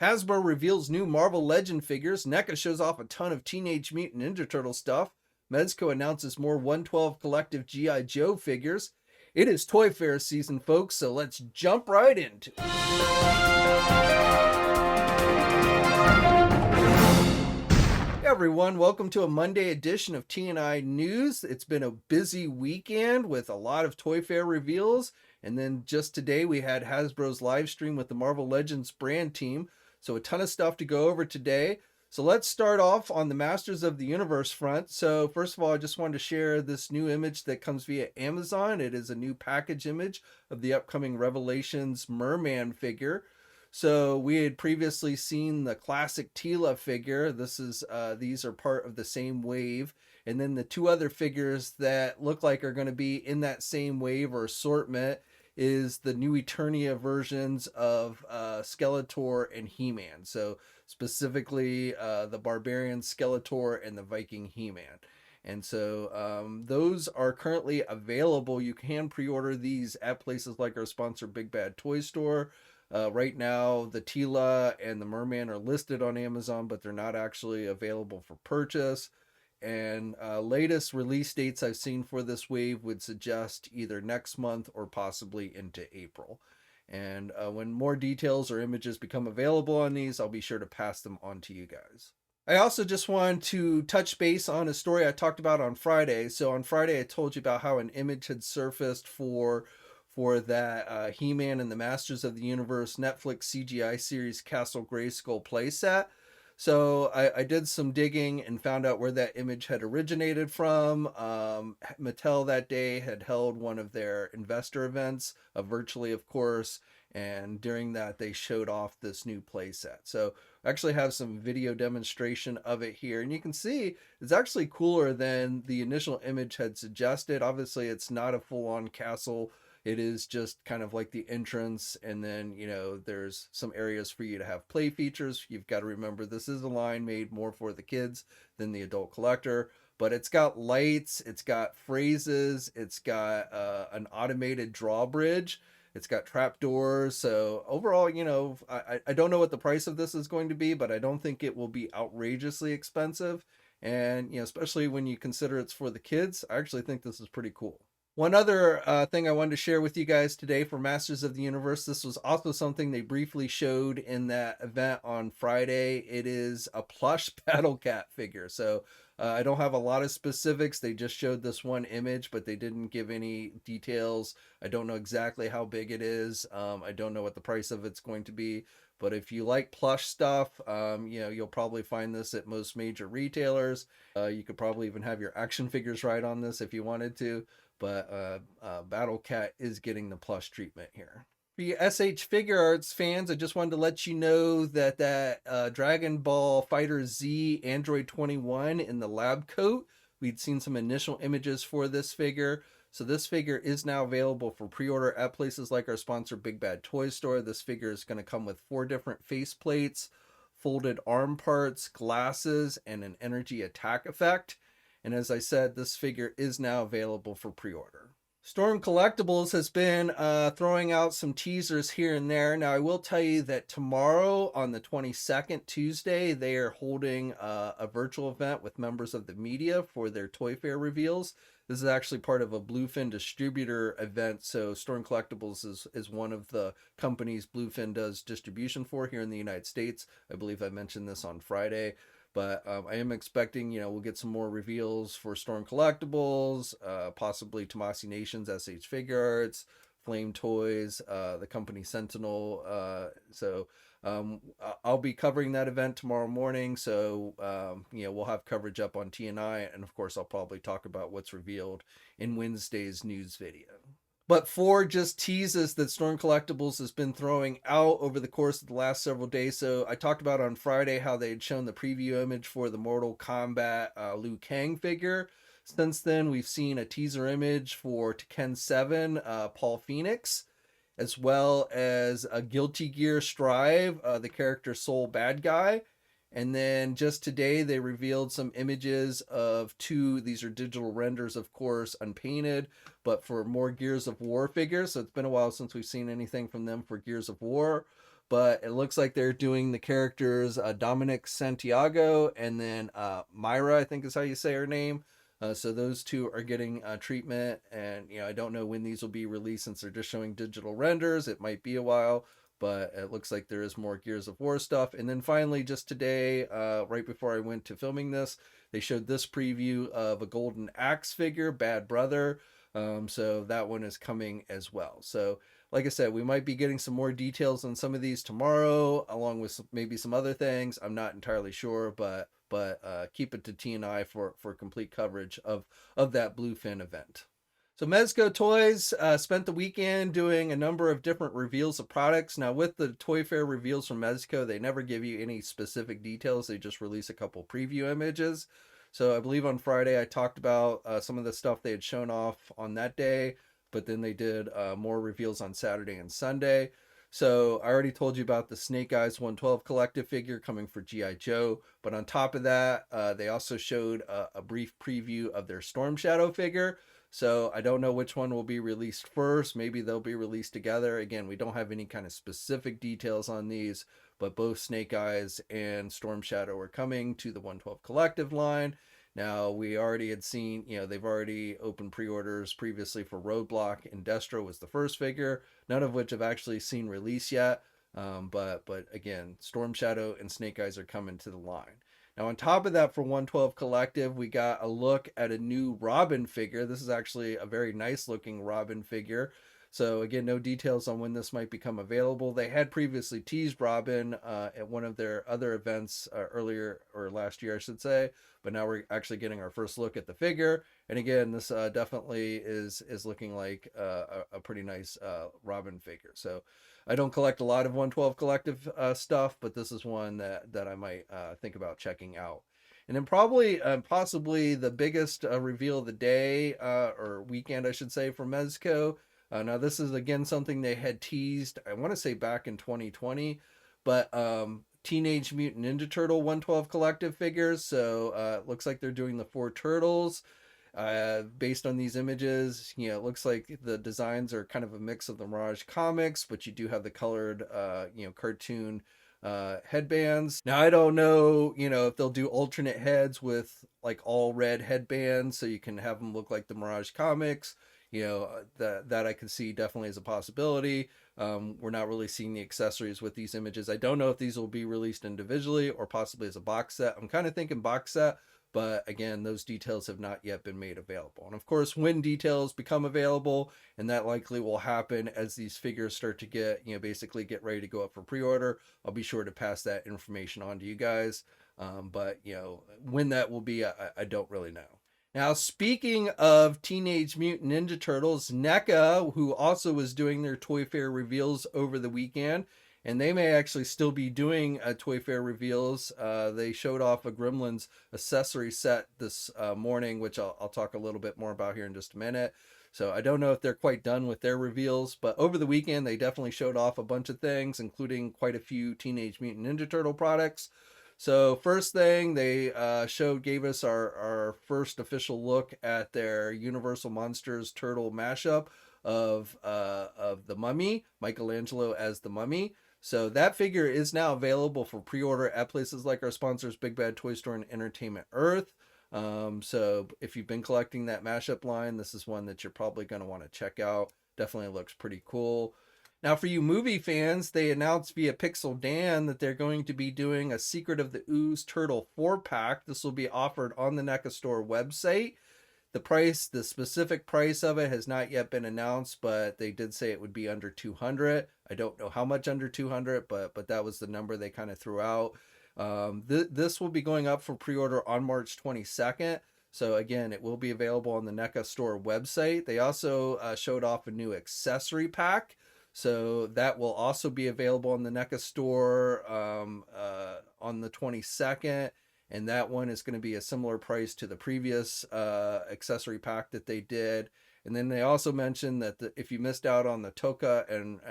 Hasbro reveals new Marvel Legend figures. NECA shows off a ton of Teenage Mutant Ninja Turtle stuff. Mezco announces more 112 Collective G.I. Joe figures. It is Toy Fair season, folks, so let's jump right into it. Hey everyone, welcome to a Monday edition of TNInews. It's been a busy weekend with a lot of Toy Fair reveals, and then just today we had Hasbro's live stream with the Marvel Legends brand team. So a ton of stuff to go over today. So let's start off on the Masters of the Universe front. So first of all, I just wanted to share this new image that comes via Amazon. It is a new package image of the upcoming Revelations Mer-Man figure. So we had previously seen the classic Teela figure. These are part of the same wave. And then the two other figures that look like are going to be in that same wave or assortment is the new Eternia versions of Skeletor and He-Man. So specifically the Barbarian Skeletor and the Viking He-Man. And so those are currently available. You can pre-order these at places like our sponsor Big Bad Toy Store. Right now, the Teela and the Mer-Man are listed on Amazon, but they're not actually available for purchase. And latest release dates I've seen for this wave would suggest either next month or possibly into April. And when more details or images become available on these, I'll be sure to pass them on to you guys. I also just wanted to touch base on a story I talked about on Friday. So on Friday, I told you about how an image had surfaced for that He-Man and the Masters of the Universe Netflix CGI series Castle Grayskull playset. So I did some digging and found out where that image had originated from. Mattel that day had held one of their investor events, virtually of course, and during that they showed off this new playset. So I actually have some video demonstration of it here, and you can see it's actually cooler than the initial image had suggested. Obviously it's not a full-on castle. It is just kind of like the entrance, and then, you know, there's some areas for you to have play features. You've got to remember this is a line made more for the kids than the adult collector, but it's got lights, it's got phrases, it's got an automated drawbridge, it's got trapdoors. So overall, you know, I don't know what the price of this is going to be, but I don't think it will be outrageously expensive. And, you know, especially when you consider it's for the kids, I actually think this is pretty cool. One other thing I wanted to share with you guys today for Masters of the Universe, this was also something they briefly showed in that event on Friday. It is a plush Battle Cat figure. So I don't have a lot of specifics. They just showed this one image, but they didn't give any details. I don't know exactly how big it is. I don't know what the price of it's going to be. But if you like plush stuff, you know, you'll probably find this at most major retailers. You could probably even have your action figures right on this if you wanted to. But Battle Cat is getting the plush treatment here. For you SH Figuarts fans, I just wanted to let you know that Dragon Ball Fighter Z Android 21 in the lab coat, we'd seen some initial images for this figure. So this figure is now available for pre-order at places like our sponsor Big Bad Toy Store. This figure is going to come with 4 different face plates, folded arm parts, glasses, and an energy attack effect. And as I said, this figure is now available for pre-order. Storm Collectibles has been throwing out some teasers here and there. Now, I will tell you that tomorrow on the 22nd, Tuesday, they are holding a virtual event with members of the media for their Toy Fair reveals. This is actually part of a Bluefin distributor event. So Storm Collectibles is one of the companies Bluefin does distribution for here in the United States. I believe I mentioned this on Friday. But I am expecting, you know, we'll get some more reveals for Storm Collectibles, possibly Tamashii Nations, SH Figuarts, Flame Toys, the company Sentinel. So I'll be covering that event tomorrow morning. So, you know, we'll have coverage up on TNI. And of course, I'll probably talk about what's revealed in Wednesday's news video. But for just teases that Storm Collectibles has been throwing out over the course of the last several days. So I talked about on Friday how they had shown the preview image for the Mortal Kombat Liu Kang figure. Since then, we've seen a teaser image for Tekken 7 Paul Phoenix, as well as a Guilty Gear Strive, the character Soul Bad Guy. And then just today, they revealed some images of 2, these are digital renders, of course, unpainted, but for more Gears of War figures. So it's been a while since we've seen anything from them for Gears of War. but it looks like they're doing the characters Dominic Santiago and then Myra, I think is how you say her name. So those two are getting treatment, and I don't know when these will be released since they're just showing digital renders. It might be a while, but it looks like there is more Gears of War stuff. And then finally, just today, right before I went to filming this, they showed this preview of a Golden Axe figure, Bad Brother. So that one is coming as well. So like I said, we might be getting some more details on some of these tomorrow, along with maybe some other things. I'm not entirely sure, but keep it to TNI for complete coverage of that Bluefin event. So Mezco Toys spent the weekend doing a number of different reveals of products. Now with the Toy Fair reveals from Mezco, they never give you any specific details. They just release a couple preview images. So I believe on Friday I talked about some of the stuff they had shown off on that day, but then they did more reveals on Saturday and Sunday. So I already told you about the Snake Eyes 112 collective figure coming for G.I. Joe. But on top of that, they also showed a brief preview of their Storm Shadow figure. So I don't know which one will be released first. Maybe they'll be released together. Again, we don't have any kind of specific details on these, but both Snake Eyes and Storm Shadow are coming to the 112 collective line. Now, we already had seen, they've already opened pre-orders previously for Roadblock, and Destro was the first figure, none of which have actually seen release yet. But again, Storm Shadow and Snake Eyes are coming to the line. Now, on top of that, for 112 Collective, we got a look at a new Robin figure. This is actually a very nice looking Robin figure. So again, no details on when this might become available. They had previously teased Robin at one of their other events earlier, or last year, I should say. But now we're actually getting our first look at the figure. And again, this definitely is looking like a pretty nice Robin figure. So I don't collect a lot of 112 collective stuff, but this is one that I might think about checking out. And then possibly the biggest reveal of the day, or weekend, I should say, for Mezco. Now, this is, again, something they had teased, I want to say back in 2020, but Teenage Mutant Ninja Turtle 112 collective figures. So it looks like they're doing the 4 turtles. Based on these images, it looks like the designs are kind of a mix of the Mirage comics, but you do have the colored, cartoon headbands. Now, I don't know, if they'll do alternate heads with like all red headbands so you can have them look like the Mirage comics. That I could see definitely as a possibility. We're not really seeing the accessories with these images. I don't know if these will be released individually or possibly as a box set. I'm kind of thinking box set, but again, those details have not yet been made available. And of course, when details become available, and that likely will happen as these figures start to get, basically get ready to go up for pre-order, I'll be sure to pass that information on to you guys. But when that will be, I don't really know. Now, speaking of Teenage Mutant Ninja Turtles, NECA, who also was doing their Toy Fair reveals over the weekend, and they may actually still be doing Toy Fair reveals. They showed off a Gremlins accessory set this morning, which I'll talk a little bit more about here in just a minute. So I don't know if they're quite done with their reveals, but over the weekend, they definitely showed off a bunch of things, including quite a few Teenage Mutant Ninja Turtle products. So first thing they gave us our first official look at their Universal Monsters Turtle mashup of the Mummy, Michelangelo as the Mummy. So that figure is now available for pre-order at places like our sponsors, Big Bad Toy Store and Entertainment Earth. So if you've been collecting that mashup line, this is one that you're probably going to want to check out. Definitely looks pretty cool. Now, for you movie fans, they announced via Pixel Dan that they're going to be doing a Secret of the Ooze Turtle 4-pack. This will be offered on the NECA Store website. The specific price of it has not yet been announced, but they did say it would be under $200. I don't know how much under $200, but that was the number they kind of threw out. This will be going up for pre-order on March 22nd. So again, it will be available on the NECA Store website. They also showed off a new accessory pack. So that will also be available on the NECA Store on the 22nd. And that one is going to be a similar price to the previous accessory pack that they did. And then they also mentioned that if you missed out on the Toka and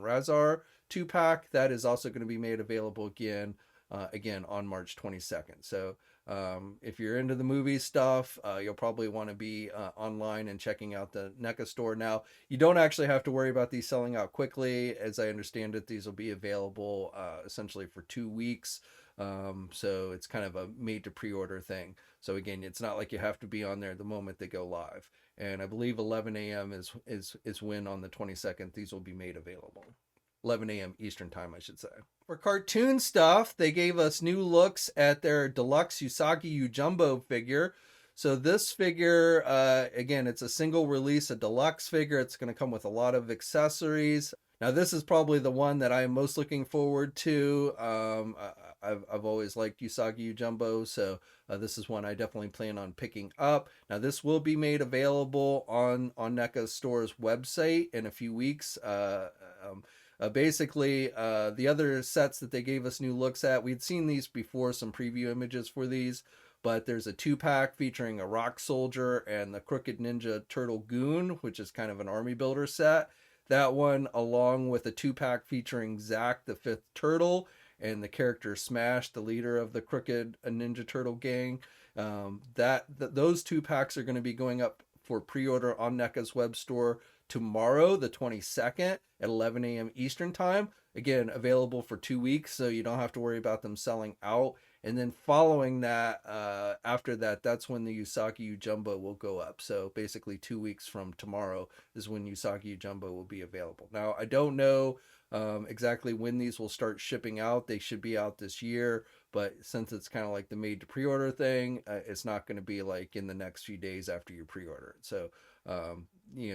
Razar 2-pack, that is also going to be made available again on March 22nd. So If you're into the movie stuff, you'll probably want to be online and checking out the NECA store. Now, you don't actually have to worry about these selling out quickly. As I understand it, these will be available essentially for 2 weeks. So it's kind of a made to pre-order thing. So again, it's not like you have to be on there the moment they go live. And I believe 11 a.m. is when on the 22nd these will be made available. 11 a.m. Eastern time, I should say. For cartoon stuff, they gave us new looks at their deluxe Usagi Jumbo figure. So this figure, again, it's a single release, a deluxe figure. It's going to come with a lot of accessories. Now, this is probably the one that I am most looking forward to. I've always liked Usagi Jumbo, so this is one I definitely plan on picking up. Now, this will be made available on NECA Store's website in a few weeks. Basically, the other sets that they gave us new looks at, we'd seen these before, some preview images for these, but there's a 2-pack featuring a Rock Soldier and the Crooked Ninja Turtle Goon, which is kind of an army builder set. That one, along with a 2-pack featuring Zack the Fifth Turtle and the character Smash, the leader of the Crooked Ninja Turtle gang. Those 2-packs are going to be going up for pre-order on NECA's web store tomorrow, the 22nd at 11 a.m. Eastern time. Again, available for 2 weeks, so you don't have to worry about them selling out. And then following that, after that, that's when the Usagi Jumbo will go up. So basically 2 weeks from tomorrow is when Usagi Jumbo will be available. Now, I don't know exactly when these will start shipping out. They should be out this year, but since it's kind of like the made to pre-order thing, it's not going to be like in the next few days after you pre-order it. So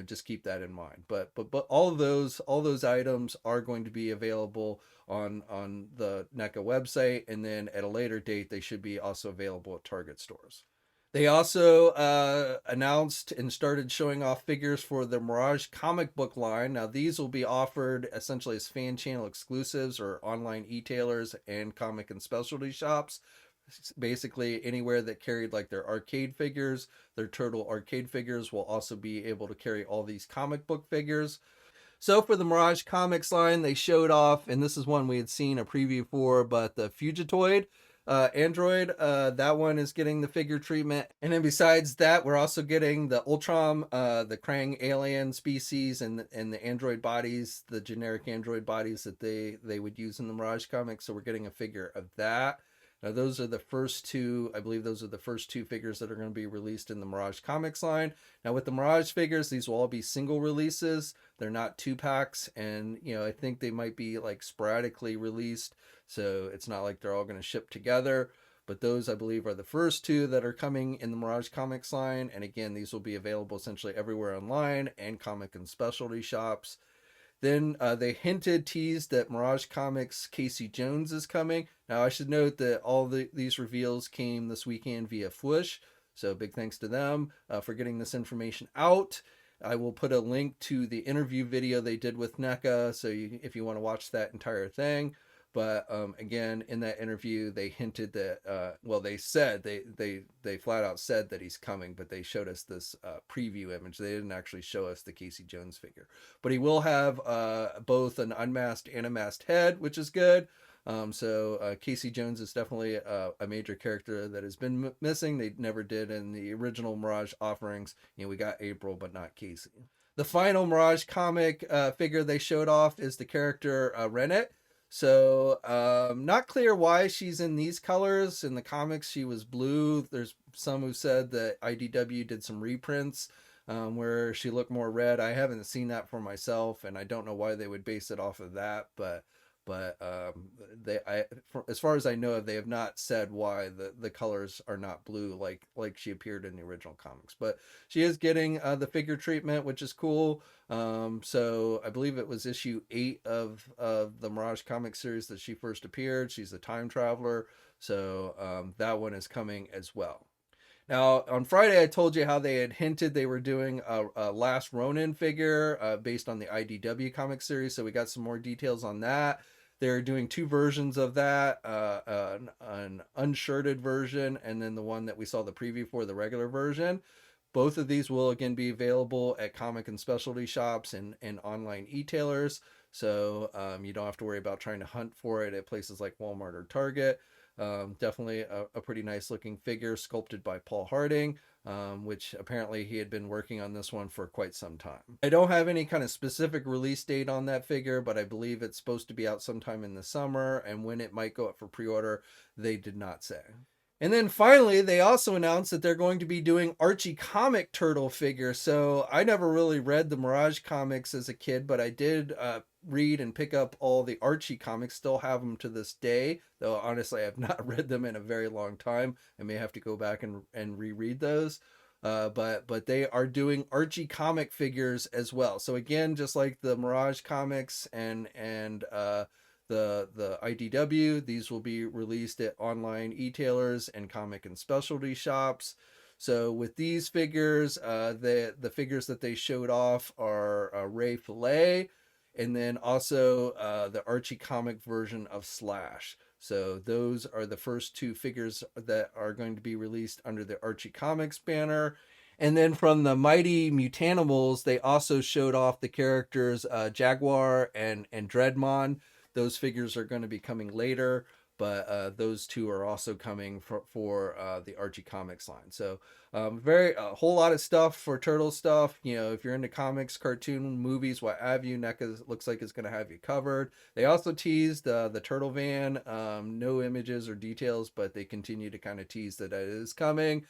just keep that in mind. But all those items are going to be available on the NECA website, and then at a later date they should be also available at Target stores. They also announced and started showing off figures for the Mirage comic book line. Now, these will be offered essentially as fan channel exclusives or online e-tailers and comic and specialty shops. Basically, anywhere that carried like their arcade figures, their Turtle arcade figures will also be able to carry all these comic book figures. So for the Mirage Comics line, they showed off, and this is one we had seen a preview for, but the Fugitoid android, that one is getting the figure treatment. And then besides that, we're also getting the Ultron, the Krang alien species, and the android bodies, the generic android bodies that they would use in the Mirage comics. So we're getting a figure of that. Now, those are the first two, I believe those are the first two figures that are going to be released in the Mirage Comics line. Now, with the Mirage figures, these will all be single releases. They're not 2-packs, and, I think they might be, like, sporadically released, so it's not like they're all going to ship together. But those, I believe, are the first two that are coming in the Mirage Comics line, and again, these will be available essentially everywhere online and comic and specialty shops. Then they teased that Mirage Comics Casey Jones is coming. Now, I should note that all these reveals came this weekend via Plush, so big thanks to them for getting this information out. I will put a link to the interview video they did with NECA, so if you want to watch that entire thing. But again, in that interview, they hinted that, they said, they flat out said that he's coming, but they showed us this preview image. They didn't actually show us the Casey Jones figure. But he will have both an unmasked and a masked head, which is good. So Casey Jones is definitely a major character that has been missing. They never did in the original Mirage offerings. We got April, but not Casey. The final Mirage comic figure they showed off is the character Rennet. So not clear why she's in these colors. In the comics, she was blue. There's some who said that IDW did some reprints where she looked more red. I haven't seen that for myself, and I don't know why they would base it off of that. But as far as I know, they have not said why the colors are not blue like she appeared in the original comics. But she is getting the figure treatment, which is cool. So I believe it was issue 8 of the Mirage comic series that she first appeared. She's a time traveler, so that one is coming as well. Now, on Friday, I told you how they had hinted they were doing a Last Ronin figure based on the IDW comic series, so we got some more details on that. They're doing 2 versions of that, an unshirted version, and then the one that we saw the preview for, the regular version. Both of these will again be available at comic and specialty shops and online e-tailers, so you don't have to worry about trying to hunt for it at places like Walmart or Target. Definitely a pretty nice looking figure sculpted by Paul Harding, which apparently he had been working on this one for quite some time. I don't have any kind of specific release date on that figure, but I believe it's supposed to be out sometime in the summer, and when it might go up for pre-order, they did not say. And then finally, they also announced that they're going to be doing Archie comic turtle figure. So I never really read the Mirage comics as a kid, but I did read and pick up all the Archie comics, still have them to this day, though honestly I have not read them in a very long time. I may have to go back and reread those. But they are doing Archie comic figures as well. So again, just like the Mirage comics and the IDW, these will be released at online e-tailers and comic and specialty shops. So with these figures, the figures that they showed off are Ray Fillet, and then also the Archie comic version of Slash. So those are the first two figures that are going to be released under the Archie Comics banner. And then from the Mighty Mutanimals, they also showed off the characters Jaguar and Dreadmon. Those figures are going to be coming later, but those two are also coming for the Archie Comics line. So a whole lot of stuff for turtle stuff. You know, if you're into comics, cartoon, movies, what have you, NECA looks like it's going to have you covered. They also teased the turtle van. No images or details, but they continue to kind of tease that it is coming.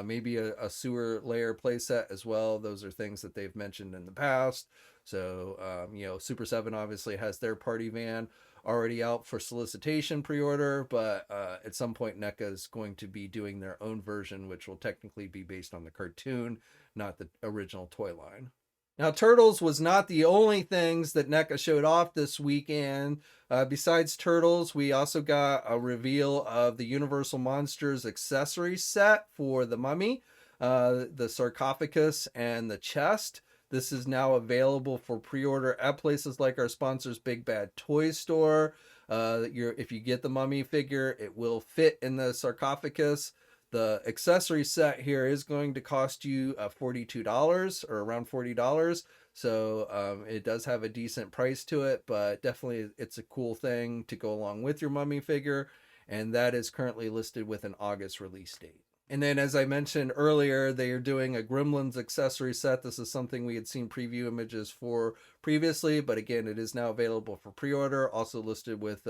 Maybe a sewer layer playset as well. Those are things that they've mentioned in the past. So, you know, Super 7 obviously has their party van already out for solicitation pre-order, but at some point NECA is going to be doing their own version, which will technically be based on the cartoon, not the original toy line. Now, Turtles was not the only things that NECA showed off this weekend. Besides Turtles, we also got a reveal of the Universal Monsters accessory set for the Mummy, the sarcophagus, and the chest. This is now available for pre-order at places like our sponsors, Big Bad Toy Store. If you get the Mummy figure, it will fit in the sarcophagus. The accessory set here is going to cost you $42 or around $40. So it does have a decent price to it, but definitely it's a cool thing to go along with your Mummy figure. And that is currently listed with an August release date. And then, as I mentioned earlier, they are doing a Gremlins accessory set. This is something we had seen preview images for previously, but again, it is now available for pre-order. Also listed with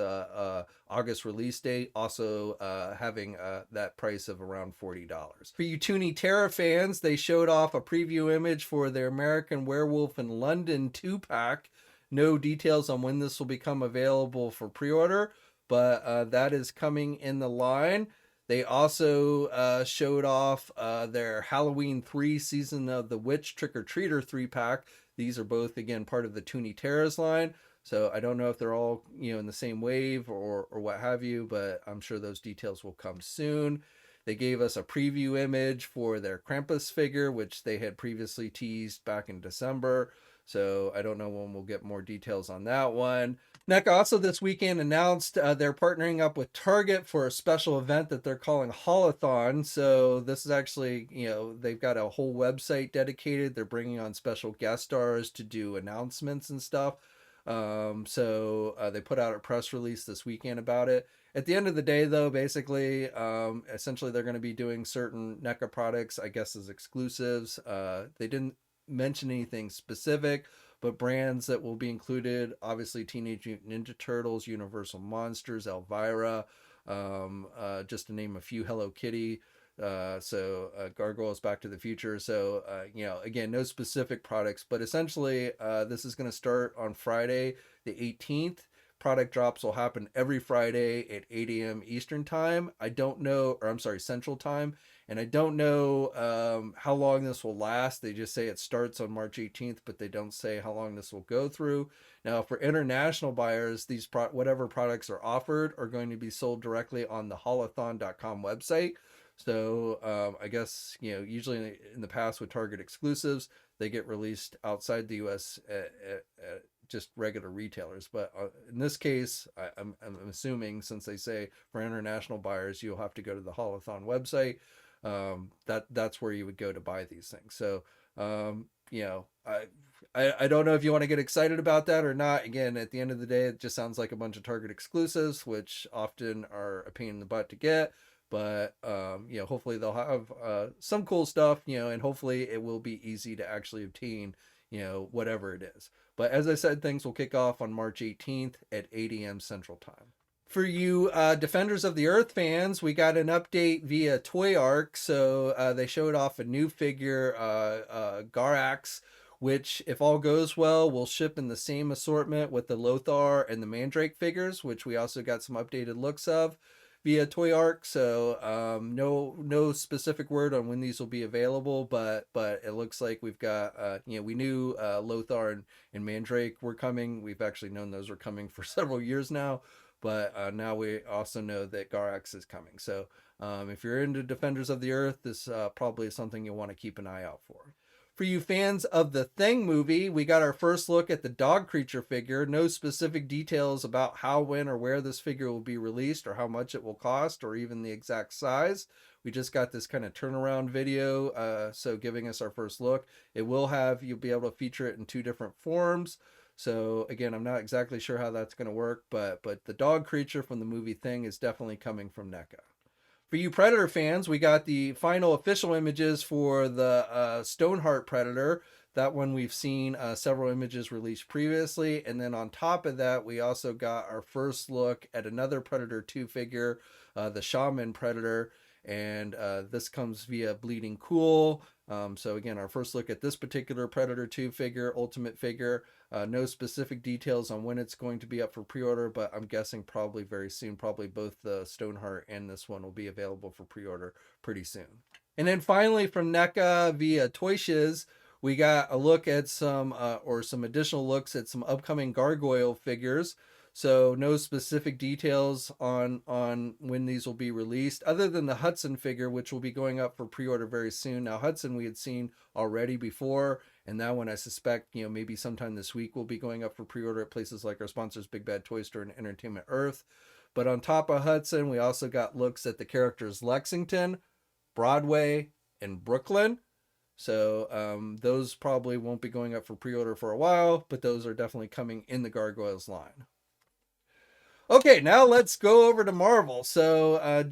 August release date. Also having that price of around $40. For you Tooney Terror fans, they showed off a preview image for their American Werewolf in London 2-pack. No details on when this will become available for pre-order, but that is coming in the line. They also showed off their Halloween 3 Season of the Witch Trick-or-Treater 3-pack. These are both, again, part of the Tooney Terrors line. So I don't know if they're all, you know, in the same wave or what have you, but I'm sure those details will come soon. They gave us a preview image for their Krampus figure, which they had previously teased back in December. So I don't know when we'll get more details on that one. NECA also this weekend announced they're partnering up with Target for a special event that they're calling Haulathon. So this is actually, you know, they've got a whole website dedicated. They're bringing on special guest stars to do announcements and stuff. So they put out a press release this weekend about it. At the end of the day, though, basically, essentially they're going to be doing certain NECA products, I guess, as exclusives. They didn't mention anything specific, but brands that will be included, obviously Teenage Mutant Ninja Turtles, Universal Monsters, Elvira, just to name a few, Hello Kitty, Gargoyles, Back to the Future. So, you know, again, no specific products, but essentially this is going to start on Friday, the 18th. Product drops will happen every Friday at 8 a.m. Eastern time. I don't know, or I'm sorry, Central time. And I don't know how long this will last. They just say it starts on March 18th, but they don't say how long this will go through. Now, for international buyers, these whatever products are offered are going to be sold directly on the haulathon.com website. So I guess, you know, usually in the past with Target exclusives, they get released outside the U.S. at just regular retailers. But in this case, I'm assuming, since they say for international buyers, you'll have to go to the Haulathon website. That's where you would go to buy these things. So you know, I don't know if you want to get excited about that or not. Again, at the end of the day, it just sounds like a bunch of Target exclusives, which often are a pain in the butt to get. But you know, hopefully they'll have some cool stuff, you know, and hopefully it will be easy to actually obtain, you know, whatever it is. But as I said, things will kick off on March 18th at 8 a.m. Central Time. For you Defenders of the Earth fans, we got an update via Toy Arc. So they showed off a new figure, Garax, which, if all goes well, will ship in the same assortment with the Lothar and the Mandrake figures, which we also got some updated looks of via Toy Arc. So no specific word on when these will be available, but it looks like we've got you know, we knew Lothar and Mandrake were coming. We've actually known those were coming for several years now. But now we also know that Garax is coming. So if you're into Defenders of the Earth, this probably is something you'll want to keep an eye out for. For you fans of the Thing movie, we got our first look at the dog creature figure. No specific details about how, when, or where this figure will be released, or how much it will cost, or even the exact size. We just got this kind of turnaround video, so giving us our first look. It will have, you'll be able to feature it in 2 different forms. So again, I'm not exactly sure how that's going to work, but the dog creature from the movie Thing is definitely coming from NECA. For you Predator fans, we got the final official images for the Stoneheart Predator. That one we've seen several images released previously. And then on top of that, we also got our first look at another Predator 2 figure, the Shaman Predator. And this comes via Bleeding Cool. So again, our first look at this particular Predator 2 figure, Ultimate figure. No specific details on when it's going to be up for pre-order, but I'm guessing probably very soon. Probably both the Stoneheart and this one will be available for pre-order pretty soon. And then finally from NECA via Toy Shiz, we got a look at some additional looks at some upcoming Gargoyle figures. So no specific details on when these will be released, other than the Hudson figure, which will be going up for pre-order very soon. Now, Hudson we had seen already before, and that one I suspect, you know, maybe sometime this week will be going up for pre-order at places like our sponsors Big Bad Toy Store and Entertainment Earth. But on top of Hudson, we also got looks at the characters Lexington, Broadway, and Brooklyn. So those probably won't be going up for pre-order for a while, but those are definitely coming in the Gargoyles line. Okay, now let's go over to Marvel. So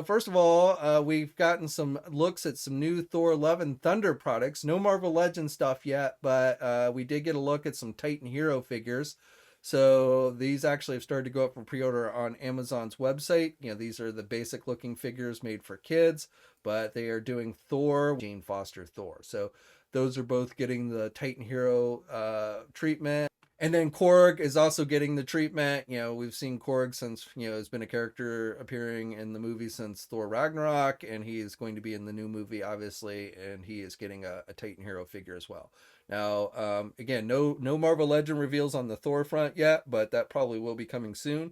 first of all, we've gotten some looks at some new Thor Love and Thunder products. No Marvel Legends stuff yet, but we did get a look at some Titan Hero figures. So these actually have started to go up for pre-order on Amazon's website. You know, these are the basic looking figures made for kids, but they are doing Thor, Jane Foster Thor. So those are both getting the Titan Hero treatment. And then Korg is also getting the treatment. You know, we've seen Korg since, you know, has been a character appearing in the movie since Thor Ragnarok, and he is going to be in the new movie, obviously, and he is getting a Titan Hero figure as well. Now, again, no Marvel Legend reveals on the Thor front yet, but that probably will be coming soon.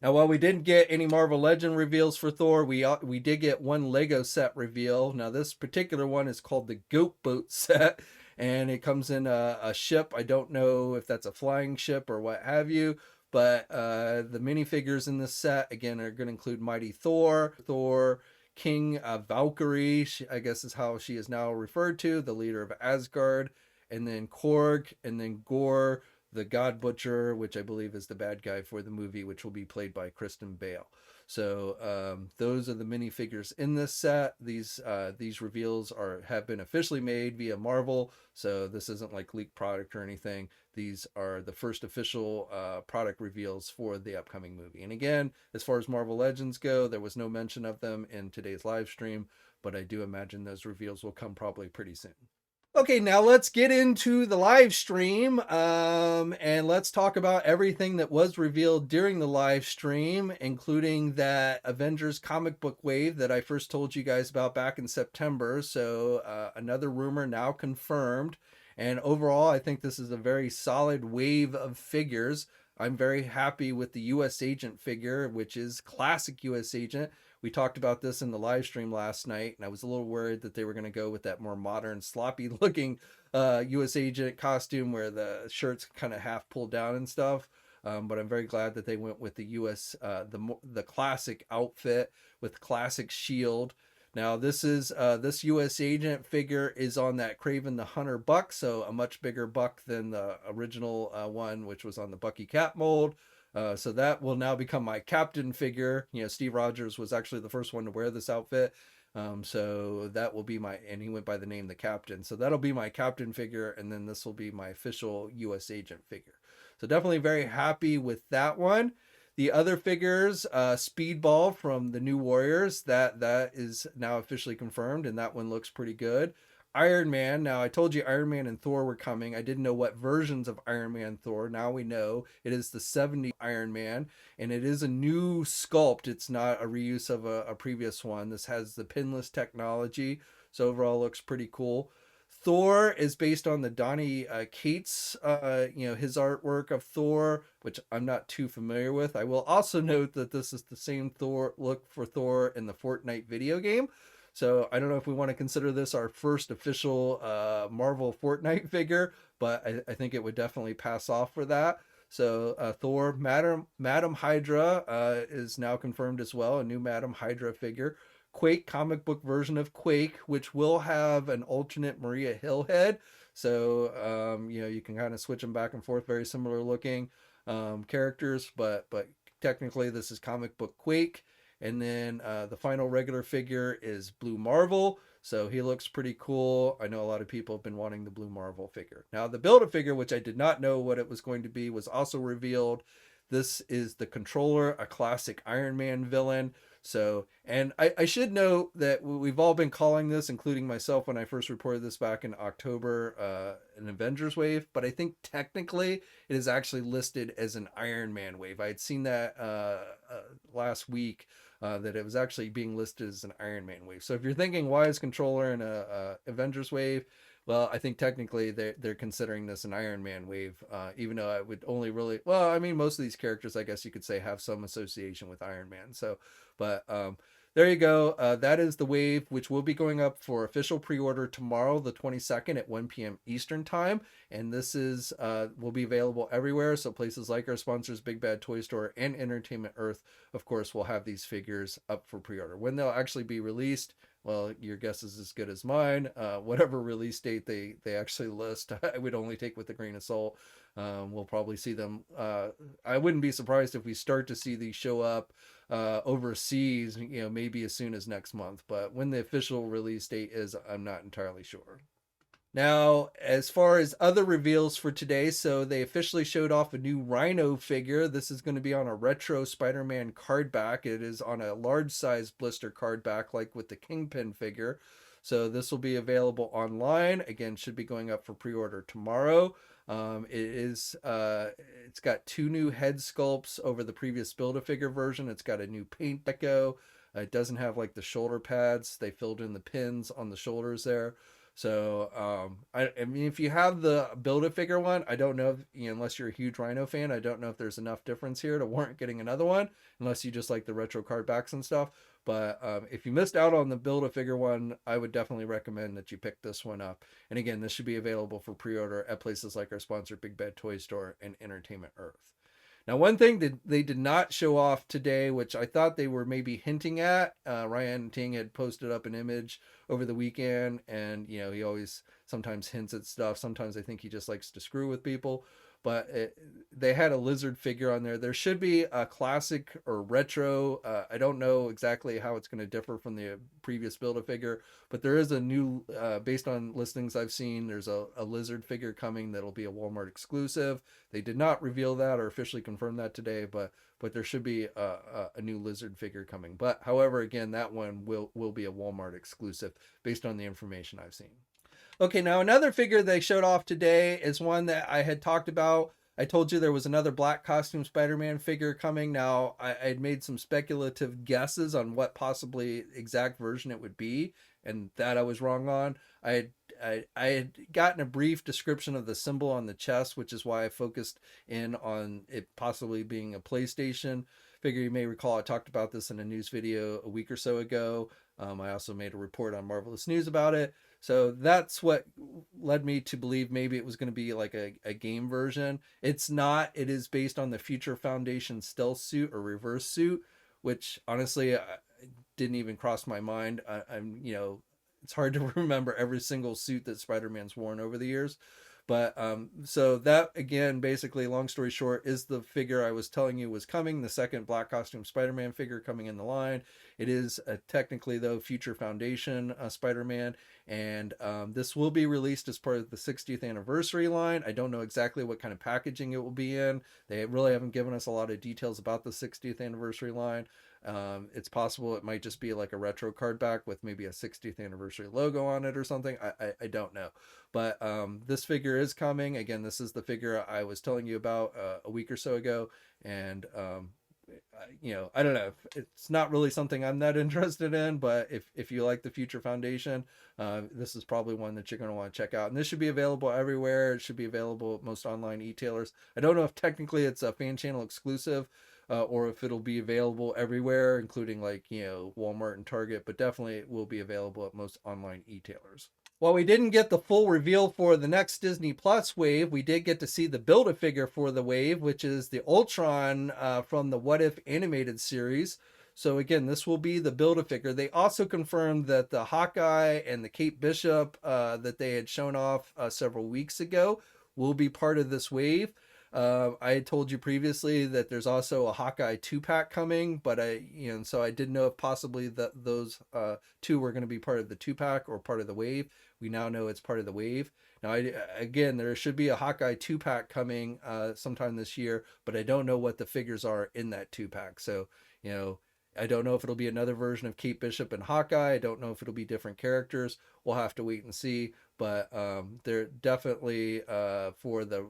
Now, while we didn't get any Marvel Legend reveals for Thor, we did get one Lego set reveal. Now, this particular one is called the Goat Boat set, and it comes in a ship. I don't know if that's a flying ship or what have you, but the minifigures in this set, again, are going to include Mighty Thor, King Valkyrie, I guess is how she is now referred to, the leader of Asgard, and then Korg, and then Gore, the God Butcher, which I believe is the bad guy for the movie, which will be played by Kristen Bale. So those are the minifigures in this set. These reveals have been officially made via Marvel, so this isn't like leaked product or anything. These are the first official product reveals for the upcoming movie. And again, as far as Marvel Legends go, there was no mention of them in today's live stream, but I do imagine those reveals will come probably pretty soon. Okay, now let's get into the live stream and let's talk about everything that was revealed during the live stream, including that Avengers comic book wave that I first told you guys about back in September. So another rumor now confirmed. And overall, I think this is a very solid wave of figures. I'm very happy with the US Agent figure, which is classic US Agent. We talked about this in the live stream last night, and I was a little worried that they were going to go with that more modern, sloppy looking US Agent costume where the shirt's kind of half pulled down and stuff. But I'm very glad that they went with the the classic outfit with classic shield. Now this U.S. agent figure is on that Kraven the Hunter buck, so a much bigger buck than the original one, which was on the Bucky Cap mold. So that will now become my captain figure. You know, Steve Rogers was actually the first one to wear this outfit. So that will be and he went by the name the Captain. So that'll be my captain figure, and then this will be my official U.S. agent figure. So definitely very happy with that one. The other figures, Speedball from the New Warriors, that is now officially confirmed, and that one looks pretty good. Iron Man. Now, I told you Iron Man and Thor were coming. I didn't know what versions of Iron Man Thor. Now we know it is the 70 Iron Man, and it is a new sculpt. It's not a reuse of a previous one. This has the pinless technology, so overall looks pretty cool. Thor is based on the Donny Cates, his artwork of Thor, which I'm not too familiar with. I will also note that this is the same Thor look for Thor in the Fortnite video game. So I don't know if we want to consider this our first official Marvel Fortnite figure, but I think it would definitely pass off for that. So Thor, Madam Hydra is now confirmed as well, a new Madam Hydra figure. Quake comic book version of Quake, which will have an alternate Maria Hill head. So, you can kind of switch them back and forth, very similar looking characters, but technically this is comic book Quake. And then the final regular figure is Blue Marvel. So he looks pretty cool. I know a lot of people have been wanting the Blue Marvel figure. Now the Build-A-Figure, which I did not know what it was going to be, was also revealed. This is the Controller, a classic Iron Man villain. So, and I should note that we've all been calling this, including myself when I first reported this back in October, an Avengers wave, but I think technically it is actually listed as an Iron Man wave. I had seen that last week, that it was actually being listed as an Iron Man wave. So if you're thinking, why is Controller in a Avengers wave? Well, I think technically they're considering this an Iron Man wave, even though I would only really, well, I mean, most of these characters, I guess you could say, have some association with Iron Man. So, but there you go. That is the wave, which will be going up for official pre-order tomorrow, the 22nd at 1 p.m. Eastern time. And this is will be available everywhere. So places like our sponsors, Big Bad Toy Store and Entertainment Earth, of course, will have these figures up for pre-order. When they'll actually be released, well, your guess is as good as mine. Whatever release date they actually list, I would only take with a grain of salt. We'll probably see them. I wouldn't be surprised if we start to see these show up overseas, maybe as soon as next month. But when the official release date is, I'm not entirely sure. Now, as far as other reveals for today, so they officially showed off a new Rhino figure. This is going to be on a retro Spider-Man card back. It is on a large size blister card back, like with the Kingpin figure. So this will be available online. Again, should be going up for pre-order tomorrow. It's got two new head sculpts over the previous Build-A-Figure version. It's got a new paint deco. It doesn't have like the shoulder pads. They filled in the pins on the shoulders there. So, I mean, if you have the Build-A-Figure one, I don't know if, unless you're a huge Rhino fan, I don't know if there's enough difference here to warrant getting another one, unless you just like the retro card backs and stuff. But if you missed out on the Build-A-Figure one, I would definitely recommend that you pick this one up. And again, this should be available for pre-order at places like our sponsor, Big Bad Toy Store and Entertainment Earth. Now, one thing that they did not show off today, which I thought they were maybe hinting at, Ryan Ting had posted up an image over the weekend, and he always sometimes hints at stuff. Sometimes I think he just likes to screw with people. But they had a lizard figure on there. There should be a classic or retro. I don't know exactly how it's going to differ from the previous Build-A-Figure, but there is a new, based on listings I've seen, there's a lizard figure coming that'll be a Walmart exclusive. They did not reveal that or officially confirm that today, but there should be a new lizard figure coming. But however, again, that one will be a Walmart exclusive based on the information I've seen. Okay, now another figure they showed off today is one that I had talked about. I told you there was another black costume Spider-Man figure coming. Now, I had made some speculative guesses on what possibly exact version it would be, and that I was wrong on. I had gotten a brief description of the symbol on the chest, which is why I focused in on it possibly being a PlayStation figure. You may recall I talked about this in a news video a week or so ago. I also made a report on Marvelous News about it. So that's what led me to believe maybe it was going to be like a game version. It's not. It is based on the Future Foundation stealth suit or reverse suit, which honestly, didn't even cross my mind. I'm, you know, it's hard to remember every single suit that Spider-Man's worn over the years. But so that, again, basically, long story short, is the figure I was telling you was coming, the second black costume Spider-Man figure coming in the line. It is technically, though, Future Foundation Spider-Man, and this will be released as part of the 60th anniversary line. I don't know exactly what kind of packaging it will be in. They really haven't given us a lot of details about the 60th anniversary line. It's possible it might just be like a retro card back with maybe a 60th anniversary logo on it or something. I don't know. But this figure is coming. Again, this is the figure I was telling you about a week or so ago. And, you know, I don't know. It's not really something I'm that interested in. But if you like the Future Foundation, this is probably one that you're going to want to check out. And this should be available everywhere. It should be available at most online e-tailers. I don't know if technically it's a fan channel exclusive. Or if it'll be available everywhere, including like, you know, Walmart and Target, but definitely it will be available at most online e-tailers. While we didn't get the full reveal for the next Disney Plus wave, we did get to see the Build-A-Figure for the wave, which is the Ultron from the What If animated series. So again, this will be the Build-A-Figure. They also confirmed that the Hawkeye and the Kate Bishop that they had shown off several weeks ago will be part of this wave. I had told you previously that there's also a Hawkeye 2-pack coming, but so I didn't know if possibly that those two were going to be part of the 2-pack or part of the wave. We now know it's part of the wave. Now, again, there should be a Hawkeye 2-pack coming sometime this year, but I don't know what the figures are in that 2-pack. So, you know, I don't know if it'll be another version of Kate Bishop and Hawkeye. I don't know if it'll be different characters. We'll have to wait and see. But they're definitely for the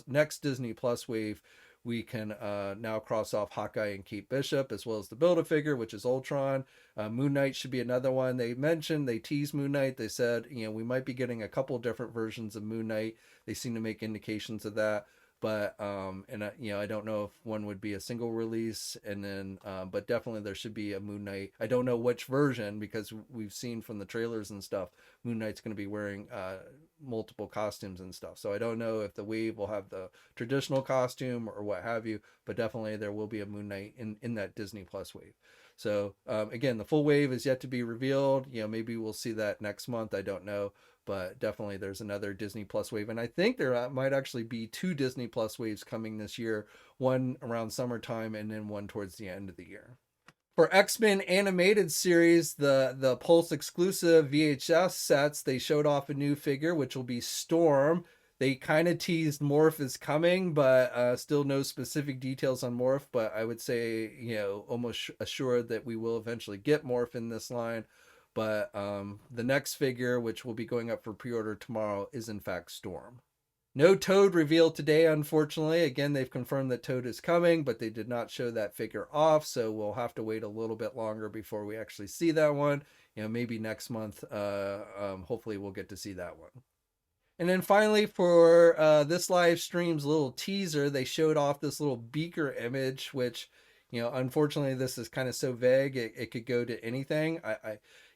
next Disney Plus wave, we can now cross off Hawkeye and Kate Bishop, as well as the Build-A-Figure, which is Ultron. Moon Knight should be another one. They teased Moon Knight. They said, you know, we might be getting a couple different versions of Moon Knight. They seem to make indications of that. But you know, I don't know if one would be a single release, and then but definitely there should be a Moon Knight. I don't know which version, because we've seen from the trailers and stuff, Moon Knight's going to be wearing multiple costumes and stuff. So I don't know if the wave will have the traditional costume or what have you, but definitely there will be a Moon Knight in that Disney Plus wave. So again, the full wave is yet to be revealed. You know, maybe we'll see that next month. I don't know. But definitely there's another Disney Plus wave. And I think there might actually be 2 Disney Plus waves coming this year. One around summertime and then one towards the end of the year. For X-Men animated series, the Pulse exclusive VHS sets, they showed off a new figure, which will be Storm. They kind of teased Morph is coming, but still no specific details on Morph. But I would say, you know, almost assured that we will eventually get Morph in this line. But the next figure, which will be going up for pre-order tomorrow, is in fact Storm. No Toad revealed today, unfortunately. Again, they've confirmed that Toad is coming, but they did not show that figure off, so we'll have to wait a little bit longer before we actually see that one. You know, maybe next month, hopefully we'll get to see that one. And then finally, for this live stream's little teaser, they showed off this little beaker image, which, you know, unfortunately, this is kind of so vague, it could go to anything.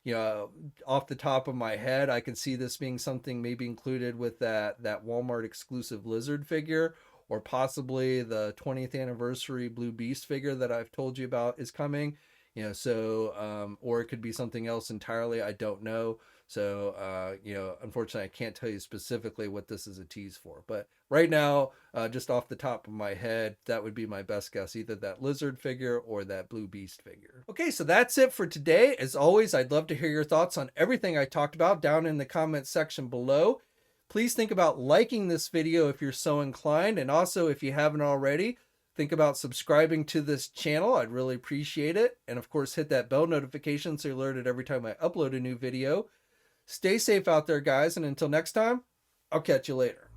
You know, off the top of my head, I can see this being something maybe included with that Walmart exclusive Lizard figure, or possibly the 20th anniversary Blue Beast figure that I've told you about is coming. You know, so, or it could be something else entirely. I don't know. So, you know, unfortunately, I can't tell you specifically what this is a tease for. But right now, just off the top of my head, that would be my best guess, either that Lizard figure or that Blue Beast figure. Okay, so that's it for today. As always, I'd love to hear your thoughts on everything I talked about down in the comments section below. Please think about liking this video if you're so inclined. And also, if you haven't already, think about subscribing to this channel. I'd really appreciate it. And of course, hit that bell notification so you're alerted every time I upload a new video. Stay safe out there, guys, and until next time, I'll catch you later.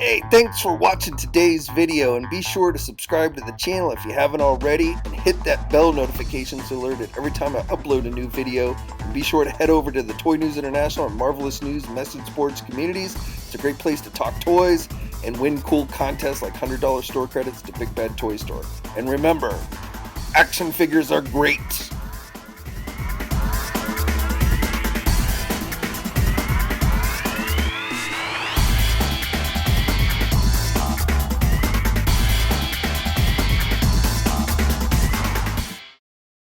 Hey, thanks for watching today's video, and be sure to subscribe to the channel if you haven't already, and hit that bell notification so you're alerted every time I upload a new video. And be sure to head over to the Toy News International and Marvelous News Message Boards communities. It's a great place to talk toys and win cool contests like $100 store credits to Big Bad Toy Store. And remember, action figures are great.